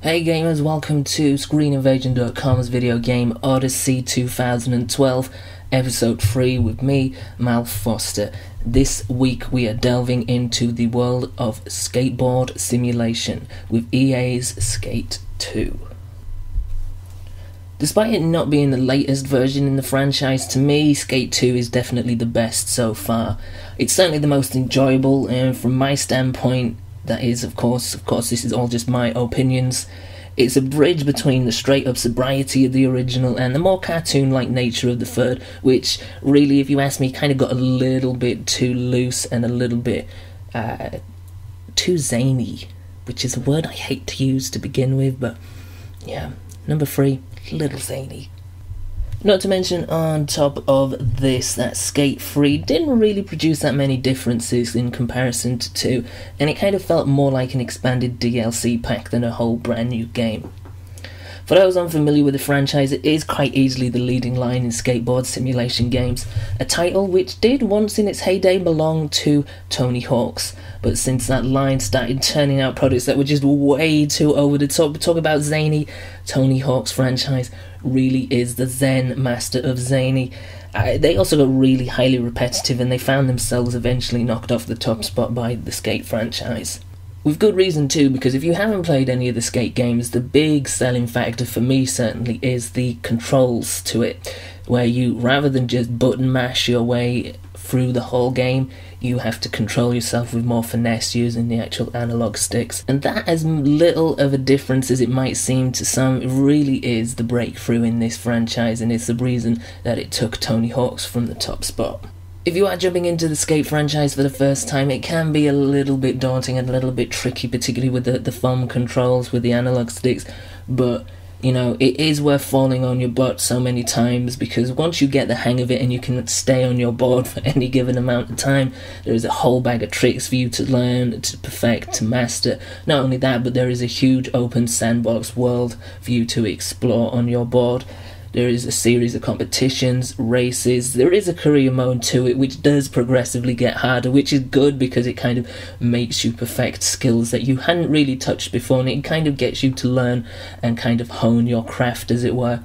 Hey gamers, welcome to ScreenInvasion.com's video game Odyssey 2012, episode 3 with me, Mal Foster. This week we are delving into the world of skateboard simulation with EA's Skate 2. Despite it not being the latest version in the franchise, to me, Skate 2 is definitely the best so far. It's certainly the most enjoyable, and from my standpoint, that is, of course, this is all just my opinions. It's a bridge between the straight-up sobriety of the original and the more cartoon-like nature of the third, which really, if you ask me, kind of got a little bit too loose and a little bit too zany, which is a word I hate to use to begin with, but yeah, number 3, little zany. Not to mention, on top of this, that Skate 3 didn't really produce that many differences in comparison to 2, and it kind of felt more like an expanded DLC pack than a whole brand new game. For those unfamiliar with the franchise, it is quite easily the leading line in skateboard simulation games, a title which did once in its heyday belong to Tony Hawk's, but since that line started turning out products that were just way too over the top, talk about zany, Tony Hawk's franchise really is the Zen master of zany. They also got really highly repetitive, and they found themselves eventually knocked off the top spot by the Skate franchise. With good reason too, because if you haven't played any of the Skate games, the big selling factor for me certainly is the controls to it, where you, rather than just button mash your way through the whole game, you have to control yourself with more finesse using the actual analog sticks. And that, as little of a difference as it might seem to some, really is the breakthrough in this franchise, and it's the reason that it took Tony Hawk's from the top spot. If you are jumping into the Skate franchise for the first time, it can be a little bit daunting and a little bit tricky, particularly with the thumb controls with the analog sticks, but you know, it is worth falling on your butt so many times, because once you get the hang of it and you can stay on your board for any given amount of time, there is a whole bag of tricks for you to learn, to perfect, to master. Not only that, but there is a huge open sandbox world for you to explore on your board. There is a series of competitions, races, there is a career mode to it, which does progressively get harder, which is good because it kind of makes you perfect skills that you hadn't really touched before, and it kind of gets you to learn and kind of hone your craft, as it were.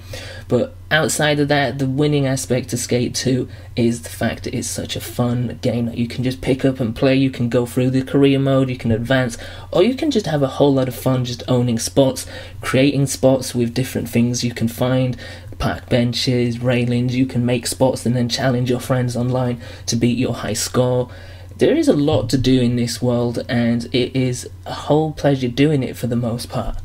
But outside of that, the winning aspect of Skate 2 is the fact that it's such a fun game that you can just pick up and play. You can go through the career mode, you can advance, or you can just have a whole lot of fun just owning spots, creating spots with different things you can find, park benches, railings. You can make spots and then challenge your friends online to beat your high score. There is a lot to do in this world, and it is a whole pleasure doing it for the most part.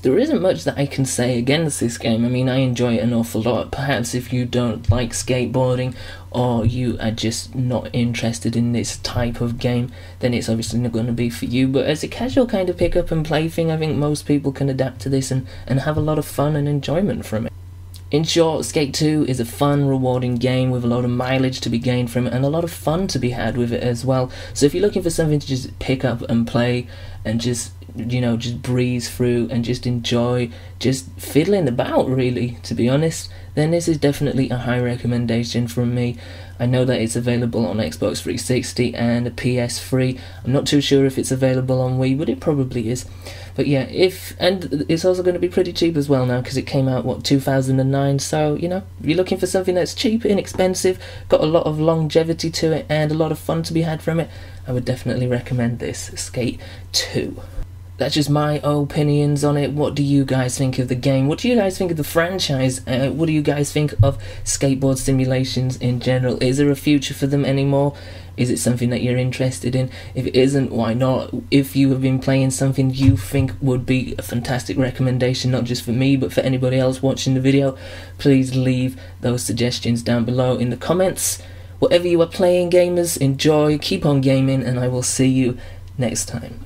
There isn't much that I can say against this game. I mean, I enjoy it an awful lot. Perhaps if you don't like skateboarding, or you are just not interested in this type of game, then it's obviously not going to be for you. But as a casual kind of pick up and play thing, I think most people can adapt to this and have a lot of fun and enjoyment from it. In short, Skate 2 is a fun, rewarding game with a lot of mileage to be gained from it and a lot of fun to be had with it as well. So if you're looking for something to just pick up and play and just, you know, just breeze through and just enjoy, just fiddling about really, to be honest, then this is definitely a high recommendation from me. I know that it's available on Xbox 360 and a PS3. I'm not too sure if it's available on Wii, but it probably is. But yeah, and it's also going to be pretty cheap as well now, because it came out, 2009, so, you know, if you're looking for something that's cheap, inexpensive, got a lot of longevity to it, and a lot of fun to be had from it, I would definitely recommend this, Skate 2. That's just my opinions on it. What do you guys think of the game? What do you guys think of the franchise? What do you guys think of skateboard simulations in general? Is there a future for them anymore? Is it something that you're interested in? If it isn't, why not? If you have been playing something you think would be a fantastic recommendation, not just for me, but for anybody else watching the video, please leave those suggestions down below in the comments. Whatever you are playing, gamers, enjoy, keep on gaming, and I will see you next time.